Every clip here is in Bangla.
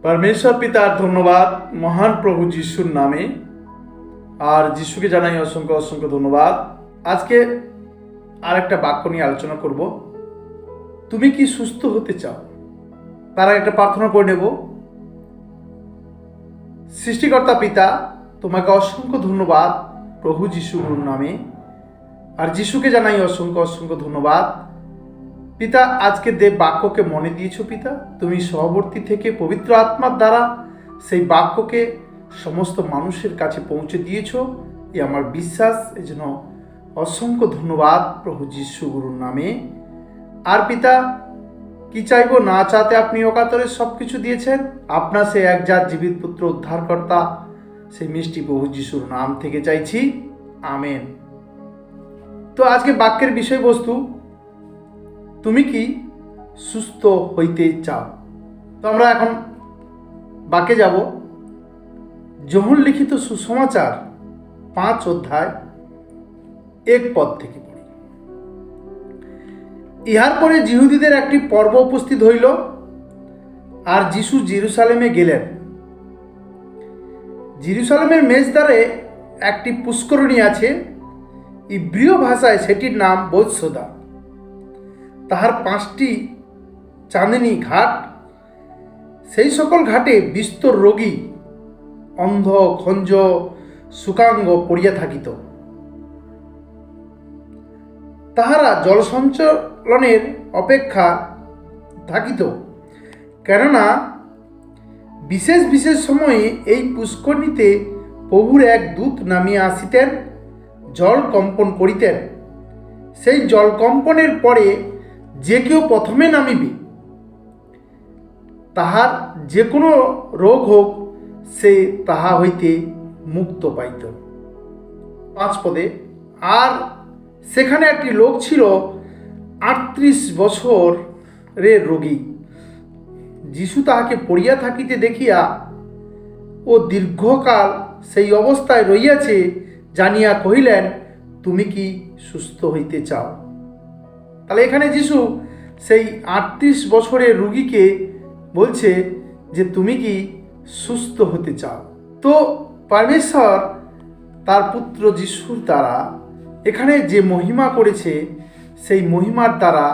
परमेश्वर पितार धन्यवाद महान प्रभु যিশুর नामे और যিশুকে জানাই অসংখ্য অসংখ্য ধন্যবাদ। আজকে আর একটা বাক্য নিয়ে আলোচনা করব। তুমি কি সুস্থ হতে চাও? তার একটা প্রার্থনা করে নেব। সৃষ্টিকর্তা পিতা, তোমাকে অসংখ্য ধন্যবাদ প্রভু যিশুর নামে, আর যিশুকে জানাই অসংখ্য অসংখ্য ধন্যবাদ। পিতা, আজকে দেব বাক্যকে মনে দিয়েছো পিতা, তুমি সহবর্তী থেকে পবিত্র আত্মার দ্বারা সেই বাক্যকে সমস্ত মানুষের কাছে পৌঁছে দিয়েছো, এ আমার বিশ্বাস। এই জন্য অসংখ্য ধন্যবাদ প্রভু যিশু গুরুর নামে। আর পিতা, কি চাইবো না চাতে আপনি অকাতরে সব কিছু দিয়েছেন। আপনার সেই একজাত জীবিত পুত্র উদ্ধারকর্তা সেই মিষ্টি প্রভু যিশুর নাম থেকে চাইছি, আমেন। তো আজকে বাক্যের বিষয়বস্তু, তুমি কি সুস্থ হইতে চাও? তো আমরা এখন বাক্যে যাব। যোহন লিখিত সুসমাচার 5 অধ্যায় 1 পদ থেকে পড়ি। ইহার পরে যিহুদীদের একটি পর্ব উপস্থিত হইল, আর যিশু জেরুসালেমে গেলেন। জেরুসালেমের মেজদারে একটি পুষ্করণী আছে, ইব্রীয় ভাষায় সেটির নাম বৎসদা। তাহার 5টি চাঁদনী ঘাট, সেই সকল ঘাটে বিস্তর রোগী, অন্ধ, খঞ্জ, শুকাঙ্গ পড়িয়া থাকিত। তাহারা জল সঞ্চালনের অপেক্ষা থাকিত, কেননা বিশেষ বিশেষ সময়ে এই পুষ্করিণীতে প্রভুর এক দূত নামিয়া আসিতেন, জল কম্পন করিতেন। সেই জল কম্পনের পরে যে কেউ প্রথমে নামিবে, তাহার যে কোনো রোগ হোক, সে তাহা হইতে মুক্ত পাইত। 5 পদে, আর সেখানে একটি লোক ছিল 38 বছরের রোগী। যিশু তাহাকে পড়িয়া থাকিতে দেখিয়া ও দীর্ঘকাল সেই অবস্থায় রহিয়াছে জানিয়া কহিলেন, তুমি কি সুস্থ হইতে চাও? তাহলে এখানে যিশু সেই 38 বছরের রোগীকে বলছে যে তুমি কি সুস্থ হতে চাও? তো পরমেশ্বর তার পুত্র যিশুর দ্বারা এখানে যে মহিমা করেছে, সেই মহিমার দ্বারা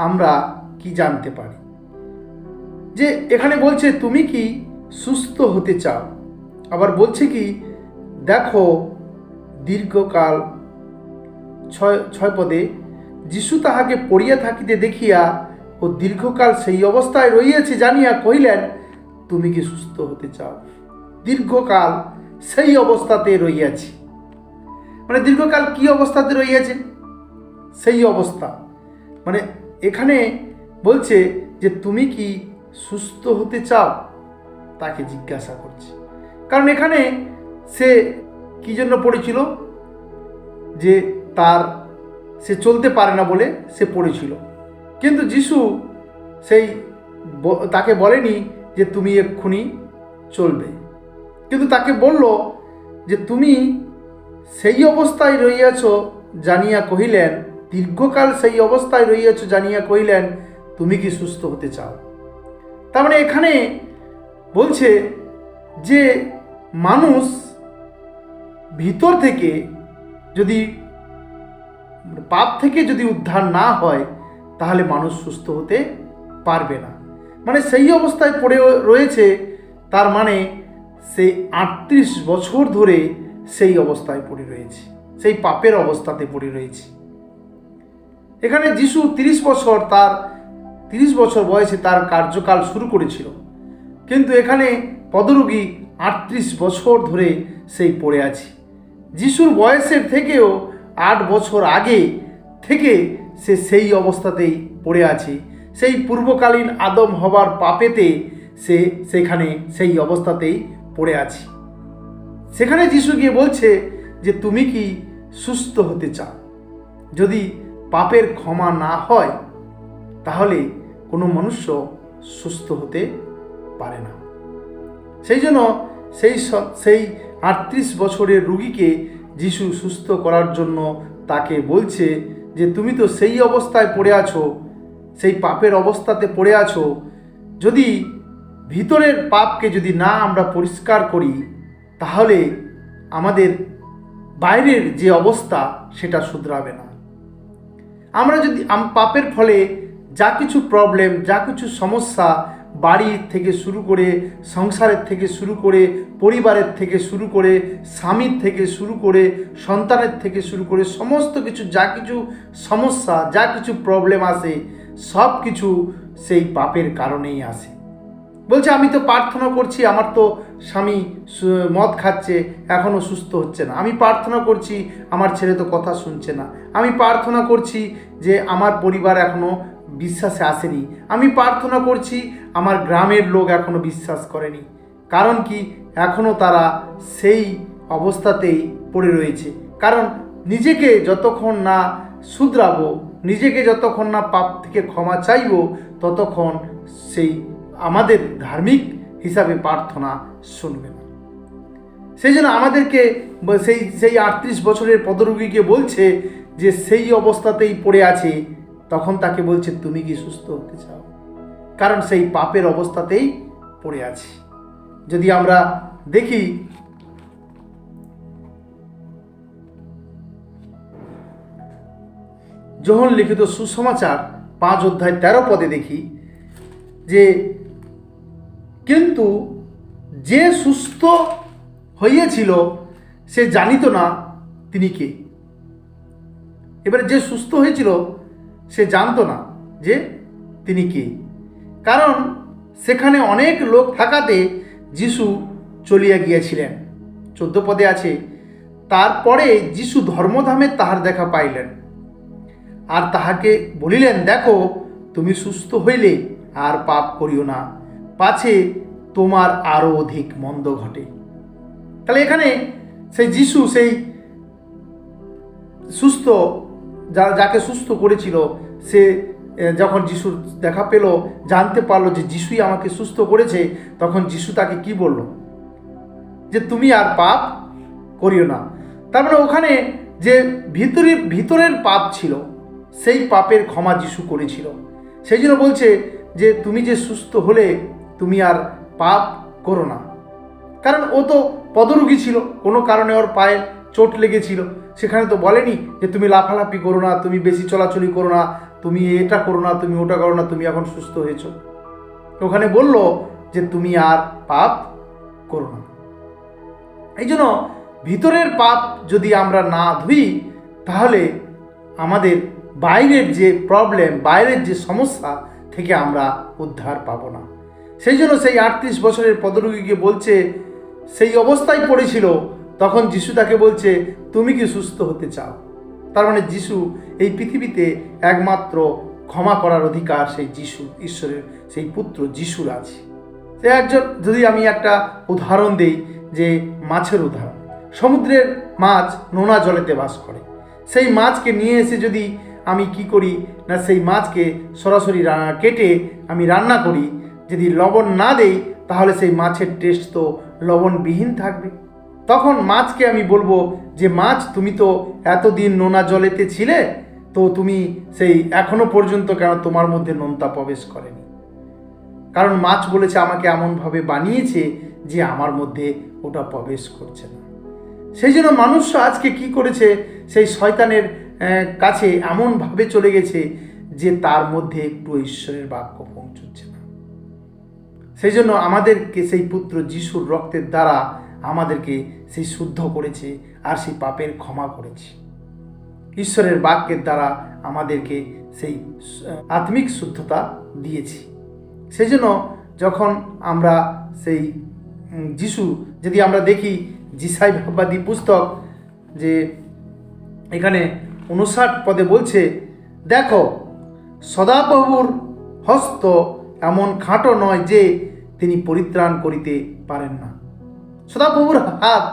আমরা কি জানতে পারি? যে এখানে বলছে তুমি কি সুস্থ হতে চাও, আবার বলছে কি দেখো দীর্ঘকাল। 6 পদে, যিশু তাহাকে পড়িয়া থাকিতে দেখিয়া ও দীর্ঘকাল সেই অবস্থায় রহিয়াছে জানিয়া কহিলেন, তুমি কি সুস্থ হতে চাও? দীর্ঘকাল সেই অবস্থাতে রহিয়াছে, মানে দীর্ঘকাল কি অবস্থাতে রহিয়াছে? সেই অবস্থা, মানে এখানে বলছে যে তুমি কি সুস্থ হতে চাও, তাকে জিজ্ঞাসা করছে। কারণ এখানে সে কি জন্য পড়েছিল? যে সে চলতে পারে না বলে সে পড়েছিল। কিন্তু যিশু তাকে বলেনি যে তুমি এক্ষুনি চলবে, কিন্তু তাকে বলল যে তুমি সেই অবস্থায় রহিয়াছ জানিয়া কহিলেন, দীর্ঘকাল সেই অবস্থায় রহিয়াছ জানিয়া কহিলেন, তুমি কি সুস্থ হতে চাও? তার মানে এখানে বলছে যে মানুষ ভিতর থেকে যদি পাপ থেকে যদি উদ্ধার না হয়, তাহলে মানুষ সুস্থ হতে পারবে না। মানে সেই অবস্থায় পড়ে রয়েছে, তার মানে সে 38 বছর ধরে সেই অবস্থায় পড়ে রয়েছে, সেই পাপের অবস্থাতে পড়ে রয়েছে। এখানে যিশু 30 বছর বয়সে তার কার্যকাল শুরু করেছিল, কিন্তু এখানে পদরোগী 38 বছর ধরে সেই পড়ে আছে। যিশুর বয়সের থেকেও 8 বছর আগে থেকে সে সেই অবস্থাতেই পড়ে আছে। সেই পূর্বকালীন আদম হবার পাপেতে সে সেখানে সেই অবস্থাতেই পড়ে আছে। সেখানে যিশু গিয়ে বলছে যে তুমি কি সুস্থ হতে চাও? যদি পাপের ক্ষমা না হয়, তাহলে কোনো মনুষ্য সুস্থ হতে পারে না। সেই জন্য সেই 38 বছরের রোগীকে যিশু সুস্থ করার জন্য তাকে বলছে যে তুমি তো সেই অবস্থায় পড়ে আছো, সেই পাপের অবস্থাতে পড়ে আছো। যদি ভিতরের পাপকে যদি না আমরা পরিষ্কার করি, তাহলে আমাদের বাইরের যে অবস্থা সেটা শুধরাবে না। আমরা যদি পাপের ফলে যা কিছু প্রবলেম, যা কিছু সমস্যা, বাড়ির থেকে শুরু করে, সংসারের থেকে শুরু করে, পরিবারের থেকে শুরু করে, স্বামীর থেকে শুরু করে, সন্তানের থেকে শুরু করে, সমস্ত কিছু যা কিছু সমস্যা, যা কিছু প্রবলেম আসে, সব কিছু সেই পাপের কারণেই আসে। বলছে আমি তো প্রার্থনা করছি, আমার তো স্বামী মদ খাচ্ছে, এখনও সুস্থ হচ্ছে না। আমি প্রার্থনা করছি, আমার ছেলে তো কথা শুনছে না। আমি প্রার্থনা করছি যে আমার পরিবার এখনও বিশ্বাসে আসেনি। আমি প্রার্থনা করছি, আমার গ্রামের লোক এখনও বিশ্বাস করেনি। কারণ কি? এখনও তারা সেই অবস্থাতেই পড়ে রয়েছে। কারণ নিজেকে যতক্ষণ না শুধরাবো, নিজেকে যতক্ষণ না পাপ থেকে ক্ষমা চাইবো, ততক্ষণ সেই আমাদের ধার্মিক হিসাবে প্রার্থনা শুনবে না। সেই জন্য আমাদেরকে সেই 38 বছরের পদরোগীকে বলছে যে সেই অবস্থাতেই পড়ে আছে, তখন তাকে বলছে তুমি কি সুস্থ হতে চাও? কারণ সেই পাপের অবস্থাতেই পড়ে আছে। যদি আমরা দেখি যোহন লিখিত সুসমাচার 5 অধ্যায় 13 পদে দেখি যে কিন্তু যে সুস্থ হইয়াছিল সে জানিত না তিনি কে। এবারে যে সুস্থ হয়েছিল সে জানতো না যে তিনি কে, কারণ সেখানে অনেক লোক থাকাতে যিশু চলিয়া গিয়াছিলেন। 14 পদে আছে, তারপরে যিশু ধর্মধামে তাহার দেখা পাইলেন আর তাহাকে বলিলেন, দেখো তুমি সুস্থ হইলে আর পাপ করিও না, পাছে তোমার আরও অধিক মন্দ ঘটে। তাহলে এখানে সেই যিশু সেই সুস্থ যাকে সুস্থ করেছিল, সে যখন যিশুর দেখা পেল, জানতে পারলো যে যিশুই আমাকে সুস্থ করেছে, তখন যিশু তাকে কি বলল? যে তুমি আর পাপ করিও না। তার মানে ওখানে যে ভিতরের পাপ ছিল, সেই পাপের ক্ষমা যিশু করেছিল। সেই জন্য বলছে যে তুমি যে সুস্থ হলে তুমি আর পাপ করো না। কারণ ও তো পদরোগী ছিল, কোনো কারণে ওর পায়ে চোট লেগেছিল, সেখানে তো বলেনি যে তুমি লাফালাফি করো না, তুমি বেশি চলাচলি করো না, তুমি এটা করো না, তুমি ওটা করো না, তুমি এখন সুস্থ হয়েছ। ওখানে বলল যে তুমি আর পাপ করো না। এই জন্য ভিতরের পাপ যদি আমরা না ধুই, তাহলে আমাদের বাইরের যে প্রবলেম, বাইরের যে সমস্যা থেকে আমরা উদ্ধার পাবো না। সেই জন্য সেই 38 বছরের পদরোগীকে বলছে, সেই অবস্থায় পড়েছিল, তখন যিশু তাকে বলছে তুমি কি সুস্থ হতে চাও? তার মানে যিশু এই পৃথিবীতে একমাত্র ক্ষমা করার অধিকার সেই যিশু, ঈশ্বরের সেই পুত্র যিশুর আছে। সে একজন, যদি আমি একটা উদাহরণ দেই, যে মাছের উদাহরণ। সমুদ্রের মাছ নোনা জলেতে বাস করে। সেই মাছকে নিয়ে এসে যদি আমি কি করি না, সেই মাছকে সরাসরি কেটে আমি রান্না করি, যদি লবণ না দেই, তাহলে সেই মাছের টেস্ট তো লবণবিহীন থাকবে। তখন মাছকে আমি বলবো যে মাছ, তুমি তো এতদিন নোনা জলেতে ছিলে, তো তুমি সেই এখনো পর্যন্ত কেন তোমার মধ্যে নোনতা প্রবেশ করেনি? কারণ মাছ বলেছে আমাকে এমনভাবে বানিয়েছে যে আমার মধ্যে ওটা প্রবেশ করছে না। সেই জন্য মানুষ আজকে কি করেছে, সেই শয়তানের কাছে এমনভাবে চলে গেছে যে তার মধ্যে একটু ঈশ্বরের বাক্য পৌঁছচ্ছে না। সেই জন্য আমাদেরকে সেই পুত্র যিশুর রক্তের দ্বারা আমাদেরকে সেই শুদ্ধ করেছে আর সেই পাপের ক্ষমা করেছে। ঈশ্বরের বাক্যের দ্বারা আমাদেরকে সেই আত্মিক শুদ্ধতা দিয়েছে। সেই জন্য যখন আমরা সেই যিশু, যদি আমরা দেখি যিশাই ভাববাদী পুস্তক, যে এখানে 59 পদে বলছে, দেখো সদাপ্রভুর হস্ত এমন খাঁটো নয় যে তিনি পরিত্রাণ করিতে পারেন না। সদাপ্রভুর হাত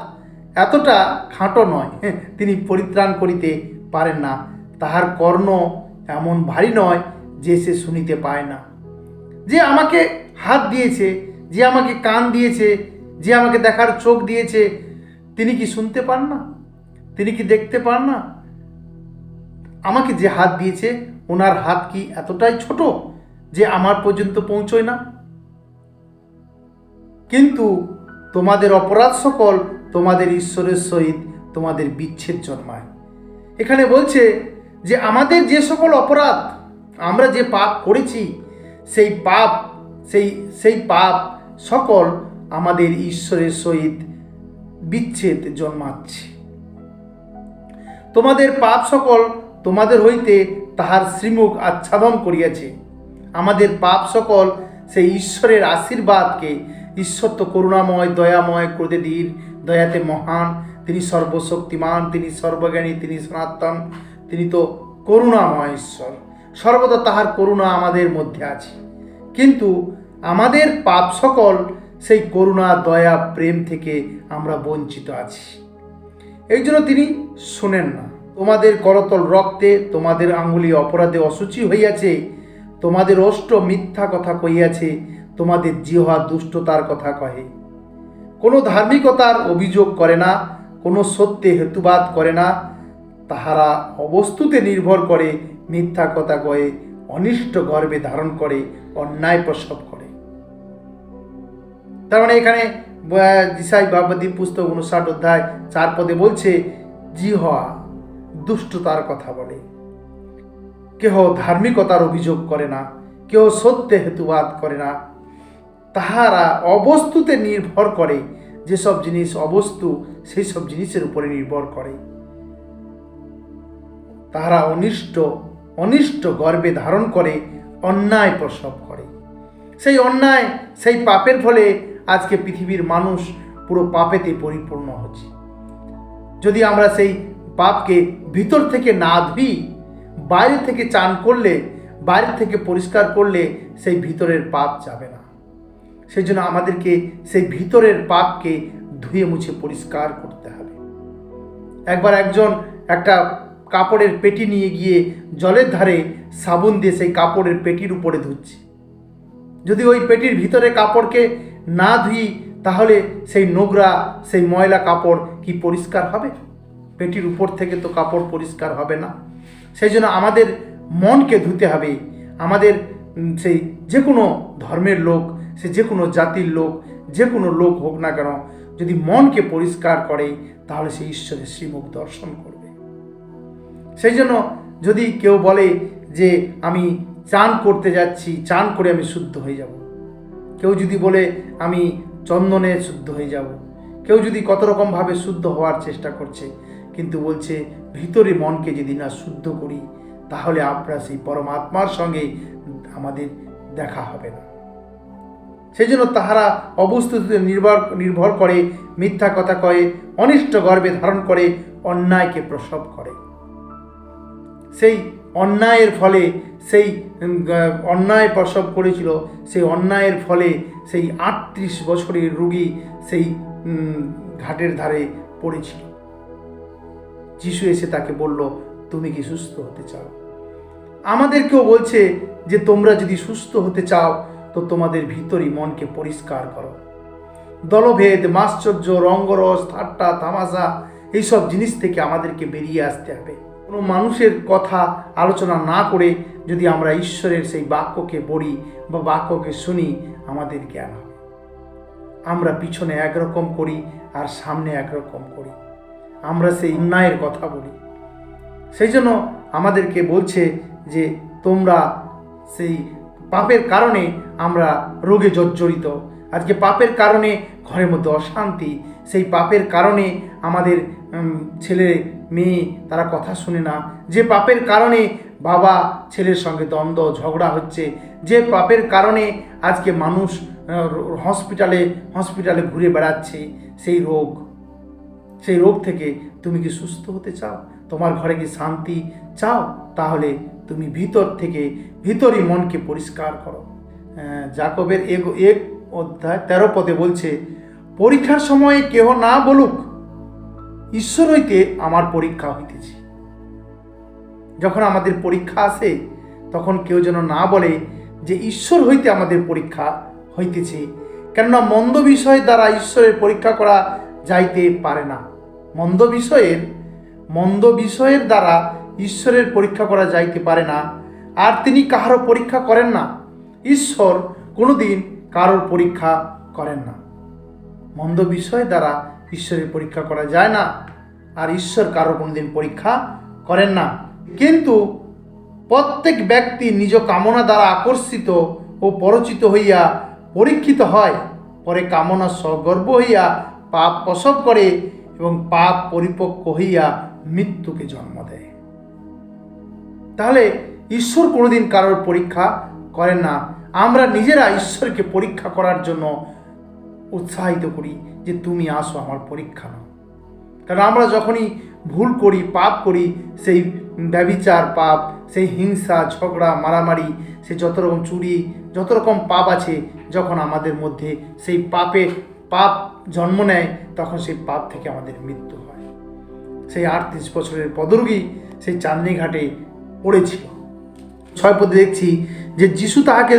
এতটা খাঁটো নয়, তিনি পরিত্রাণ করিতে পারেন না। তাহার কর্ণ এমন ভারী নয় যে সে শুনিতে পায় না। যে আমাকে হাত দিয়েছে, যে আমাকে কান দিয়েছে, যে আমাকে দেখার চোখ দিয়েছে, তিনি কি শুনতে পান না? তিনি কি দেখতে পান না? আমাকে যে হাত দিয়েছে, ওনার হাত কি এতটাই ছোট যে আমার পর্যন্ত পৌঁছয় না? কিন্তু তোমাদের অপরাধ সকল তোমাদের ঈশ্বরের সহিত তোমাদের বিচ্ছেদ জন্মায়। এখানে বলছে যে আমাদের যে সকল অপরাধ, আমরা যে পাপ করেছি, সেই পাপ সকল আমাদের ঈশ্বরের সহিত বিচ্ছেদ জন্মাচ্ছে। তোমাদের পাপ সকল তোমাদের হইতে তাহার শ্রীমুখ আচ্ছাদন করিয়াছে। আমাদের পাপ সকল সেই ঈশ্বরের আশীর্বাদকে, ঈশ্বর তো করুণাময়, দয়াময়, ক্রোধেধীর, দয়াতে মহান, তিনি সর্বশক্তিমান, তিনি সর্বজ্ঞানী, তিনি সনাতন, তিনি তো করুণাময় ঈশ্বর, সর্বদা তাহার করুণা আমাদের মধ্যে আছে। কিন্তু আমাদের পাপ সকল সেই করুণা, দয়া, প্রেম থেকে আমরা বঞ্চিত আছি। এই জন্য তিনি শোনেন না। তোমাদের করতল রক্তে, তোমাদের আঙ্গুলি অপরাধে অসুচি হইয়াছে, তোমাদের ওষ্ঠ মিথ্যা কথা কইয়াছে, তোমাদের জিহ্বা দুষ্টতার কথা কহে। কোনো ধার্মিকতার অভিযোগ করে না, কোনো সত্যে হেতুবাদ করে না, তাহারা অবস্তুতে নির্ভর করে, মিথ্যা কথা কয়ে, অনিষ্ট গর্বে ধারণ করে, অন্যায় প্রসব করে। তার মানে এখানে যিশাই ভাববাদী পুস্তক 59 অধ্যায় 4 পদে বলছে, জিহ্বা দুষ্টতার কথা বলে, কেহ ধার্মিকতার অভিযোগ করে না, কেউ সত্যে হেতুবাদ করে না, তাহারা অবস্তুতে নির্ভর করে। যেসব জিনিস অবস্তু, সেই সব জিনিসের উপরে নির্ভর করে। তাহারা অনিষ্ট গর্বে ধারণ করে, অন্যায় প্রসব করে। সেই অন্যায়, সেই পাপের ফলে আজকে পৃথিবীর মানুষ পুরো পাপেতে পরিপূর্ণ হচ্ছে। যদি আমরা সেই পাপকে ভিতর থেকে না ধুই, বাইরে থেকে চান করলে, বাইরে থেকে পরিষ্কার করলে সেই ভিতরের পাপ যাবে না। সেই জন্য আমাদেরকে সেই ভিতরের পাপকে ধুয়ে মুছে পরিষ্কার করতে হবে। একবার একজন একটা কাপড়ের পেটি নিয়ে গিয়ে জলের ধারে সাবুন দিয়ে সেই কাপড়ের পেটির উপরে ধুচ্ছে। যদি ওই পেটির ভিতরে কাপড়কে না ধুই, তাহলে সেই নোংরা, সেই ময়লা কাপড় কি পরিষ্কার হবে? পেটির উপর থেকে তো কাপড় পরিষ্কার হবে না। সেই জন্য আমাদের মনকে ধুতে হবে। আমাদের সেই যে কোনো ধর্মের লোক, সে যে কোনো জাতির লোক, যে কোনো লোক হোক না কেন, যদি মনকে পরিষ্কার করে, তাহলে সে ঈশ্বরের শ্রীমুখ দর্শন করবে। সেই জন্য যদি কেউ বলে যে আমি চান করতে যাচ্ছি, চান করে আমি শুদ্ধ হয়ে যাব, কেউ যদি বলে আমি চন্দনে শুদ্ধ হয়ে যাব, কেউ যদি কত রকমভাবে শুদ্ধ হওয়ার চেষ্টা করছে, কিন্তু বলছে ভিতরে মনকে যদি না শুদ্ধ করি, তাহলে আমরা সেই পরমাত্মার সঙ্গে আমাদের দেখা হবে না। সেই জন্য তাহারা অবস্তুতে নির্ভর করে, মিথ্যা কথা কয়ে, অনিষ্ট গর্বে ধারণ করে, অন্যায়কে প্রসব করে। সেই অন্যায়ের ফলে, সেই অন্যায় প্রসব করেছিল, সেই অন্যায়ের ফলে সেই 38 বছরের রোগী সেই ঘাটের ধারে পড়েছিল। যিশু এসে তাকে বলল, তুমি কি সুস্থ হতে চাও? আমাদেরকেও বলছে যে তোমরা যদি সুস্থ হতে চাও, তো তোমাদের ভিতরই মনকে পরিষ্কার করো। দলভেদ, মাশ্চর্য, রঙ্গরস, ঠাট্টা, তামাশা, এইসব জিনিস থেকে আমাদেরকে বেরিয়ে আসতে হবে। কোনো মানুষের কথা আলোচনা না করে যদি আমরা ঈশ্বরের সেই বাক্যকে পড়ি বা বাক্যকে শুনি, আমাদের জ্ঞান হবে। আমরা পিছনে একরকম করি আর সামনে একরকম করি, আমরা সেই অন্যায়ের কথা বলি। সেই জন্য আমাদেরকে বলছে যে তোমরা সেই পাপের কারণে আমরা রোগে জর্জরিত। আজকে পাপের কারণে ঘরের মধ্যে অশান্তি, সেই পাপের কারণে আমাদের ছেলে মেয়ে তারা কথা শুনে না, যে পাপের কারণে বাবা ছেলের সঙ্গে দ্বন্দ্ব ঝগড়া হচ্ছে, যে পাপের কারণে আজকে মানুষ হসপিটালে ঘুরে বেড়াচ্ছে, সেই রোগ থেকে তুমি কি সুস্থ হতে চাও? তোমার ঘরে কি শান্তি চাও? তাহলে তুমি ভিতরই মনকে পরিষ্কার করো। যাকবের 1 অধ্যায় 13 পদে বলছে, পরীক্ষার সময়ে কেহ না বলুক, ঈশ্বর হইতে আমার পরীক্ষা হইতেছে। যখন আমাদের পরীক্ষা আসে, তখন কেউ যেন না বলে যে ঈশ্বর হইতে আমাদের পরীক্ষা হইতেছে। কেননা মন্দ বিষয়ের দ্বারা ঈশ্বরের পরীক্ষা করা যাইতে পারে না। মন্দ বিষয়ের দ্বারা ঈশ্বরের পরীক্ষা করা যাইতে পারে না। আর তিনি কাহারও পরীক্ষা করেন না। ঈশ্বর কোনোদিন কারোর পরীক্ষা করেন না। মন্দ বিষয় দ্বারা ঈশ্বরের পরীক্ষা করা যায় না, আর ঈশ্বর কারো কোনোদিন পরীক্ষা করেন না। কিন্তু প্রত্যেক ব্যক্তি নিজ কামনা দ্বারা আকর্ষিত ও পরচিত হইয়া পরীক্ষিত হয়, পরে কামনা সগর্ব হইয়া পাপ প্রসব করে এবং পাপ পরিপক্ক হইয়া মৃত্যুকে জন্ম দেয়। তাহলে ঈশ্বর কোনোদিন কারোর পরীক্ষা করেন না। আমরা নিজেরা ঈশ্বরকে পরীক্ষা করার জন্য উৎসাহিত করি যে তুমি আসো, আমার পরীক্ষা নাও। কারণ আমরা যখনই ভুল করি, পাপ করি, সেই ব্যভিচার পাপ, সেই হিংসা, ঝগড়া, মারামারি, সে যত রকম চুরি, যত রকম পাপ আছে, যখন আমাদের মধ্যে সেই পাপ জন্ম নেয়, তখন সেই পাপ থেকে আমাদের মৃত্যু হয়। সেই 38 বছরের পদরোগী সেই চাঁদনী ঘাটে পড়েছিল। 6 পদে দেখছি যে যিশু তাহাকে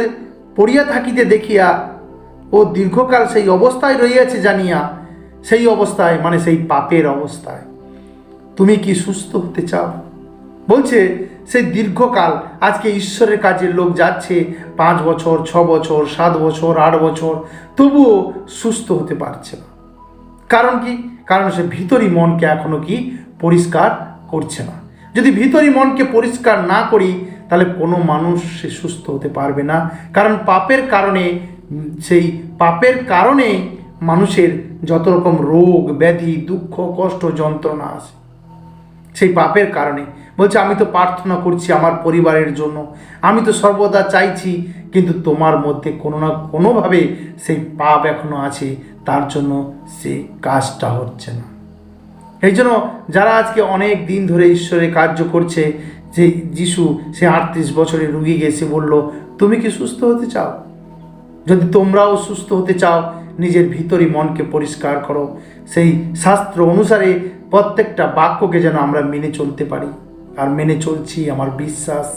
পড়িয়া থাকিতে দেখিয়া ও দীর্ঘকাল সেই অবস্থায় রহিয়াছে জানিয়া, সেই অবস্থায় মানে সেই পাপের অবস্থায়, তুমি কি সুস্থ হতে চাও? বলছে সেই দীর্ঘকাল, আজকে ঈশ্বরের কাজে লোক যাচ্ছে 5 বছর, 6 বছর, 7 বছর, 8 বছর, তবুও সুস্থ হতে পারছে না। কারণ কি? কারণ সে ভিতরি মনকে এখনো কি পরিষ্কার করছে না। যদি ভিতরি মনকে পরিষ্কার না করি, তাহলে কোনো মানুষ সে সুস্থ হতে পারবে না। কারণ পাপের কারণে, সেই পাপের কারণে মানুষের যত রকম রোগ ব্যাধি, দুঃখ, কষ্ট, যন্ত্রণা আসে, সেই পাপের কারণে। বলছে আমি তো প্রার্থনা করছি আমার পরিবারের জন্য, আমি তো সর্বদা চাইছি, কিন্তু তোমার মধ্যে কোনো না কোনোভাবে সেই পাপ এখনো আছে, তার জন্য সেই কাজটা হচ্ছে না। এই জন্য যারা আজকে অনেক দিন ধরে ঈশ্বরের কার্য করছে, যে যিশু সে 38 বছরের রুগীকে এসে বলল, তুমি কি সুস্থ হতে চাও? যদি তোমরাও সুস্থ হতে চাও, নিজের ভিতরি মনকে পরিষ্কার করো। সেই শাস্ত্র অনুসারে প্রত্যেকটা বাক্যকে যেন আমরা মেনে চলতে পারি, আর মেনে চলছি আমার বিশ্বাস।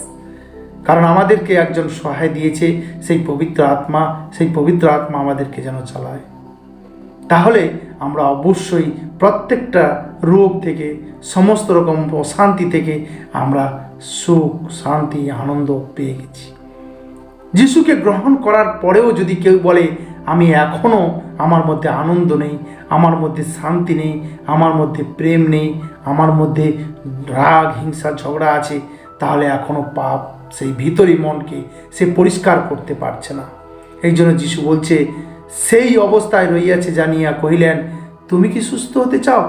কারণ আমাদেরকে একজন সহায় দিয়েছে, সেই পবিত্র আত্মা, সেই পবিত্র আত্মা আমাদেরকে যেন চালায়। তাহলে আমরা অবশ্যই প্রত্যেকটা রোগ থেকে, সমস্ত রকম অশান্তি থেকে আমরা সুখ, শান্তি, আনন্দ পেয়ে গেছি। যিশুকে গ্রহণ করার পরেও যদি কেউ বলে আমি এখনও, আমার মধ্যে আনন্দ নেই, আমার মধ্যে শান্তি নেই, আমার মধ্যে প্রেম নেই, আমার মধ্যে রাগ, হিংসা, ঝগড়া আছে, তাহলে এখনও পাপ সেই ভিতরি মনকে সে পরিষ্কার করতে পারছে না। এই জন্য যিশু বলছে, সেই অবস্থায় রইয়াছে জানিয়া কহিলেন, তুমি কি সুস্থ হতে চাও?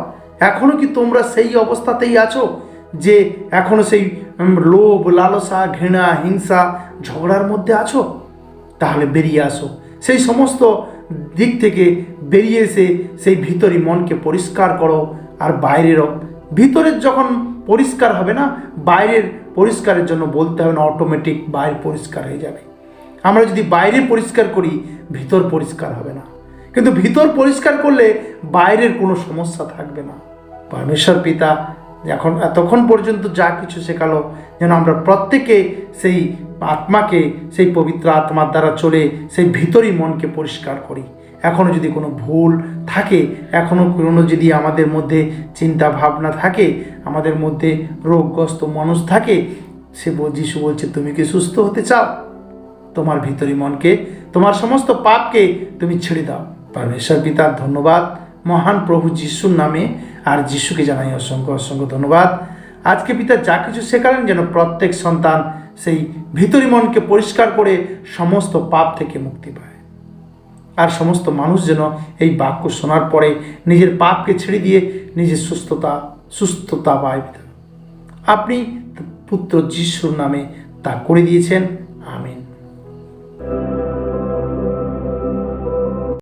এখনও কি তোমরা সেই অবস্থাতেই আছো, যে এখনও সেই লোভ, লালসা, ঘৃণা, হিংসা, ঝগড়ার মধ্যে আছো? তাহলে বেরিয়ে আসো, সেই সমস্ত দিক থেকে বেরিয়ে এসে সেই ভিতরি মনকে পরিষ্কার করো। আর বাইরেরও, ভিতরের যখন পরিষ্কার হবে না, বাইরের পরিষ্কারের জন্য বলতে হবে না, অটোমেটিক বাইরে পরিষ্কার হয়ে যাবে। আমরা যদি বাইরে পরিষ্কার করি, ভিতর পরিষ্কার হবে না, কিন্তু ভিতর পরিষ্কার করলে বাইরের কোনো সমস্যা থাকবে না। পরমেশ্বর পিতা এখন এতক্ষণ পর্যন্ত যা কিছু শেখালো, যেন আমরা প্রত্যেকে সেই আত্মাকে, সেই পবিত্র আত্মার দ্বারা চলে সেই ভিতরি মনকে পরিষ্কার করি। এখনও যদি কোনো ভুল থাকে, এখনও কোনো যদি আমাদের মধ্যে চিন্তা ভাবনা থাকে, আমাদের মধ্যে রোগগ্রস্ত মানুষ থাকে, যিশু বলছে, তুমি কি সুস্থ হতে চাও? তোমার ভিতরি মনকে, তোমার সমস্ত পাপকে তুমি ছেড়ে দাও। পরমেশ্বর পিতার ধন্যবাদ মহান প্রভু যিশুর নামে, আর যিশুকে জানাই অসংখ্য অসংখ্য ধন্যবাদ। আজকে পিতা যা কিছু শেখালেন, যেন প্রত্যেক সন্তান সেই ভিতরি মনকে পরিষ্কার করে সমস্ত পাপ থেকে মুক্তি পায়। আর সমস্ত মানুষ যেন এই বাক্য শোনার পরে নিজের পাপকে ছেড়ে দিয়ে নিজের সুস্থতা পায়। আপনি পুত্র যিশুর নামে তা করে দিয়েছেন।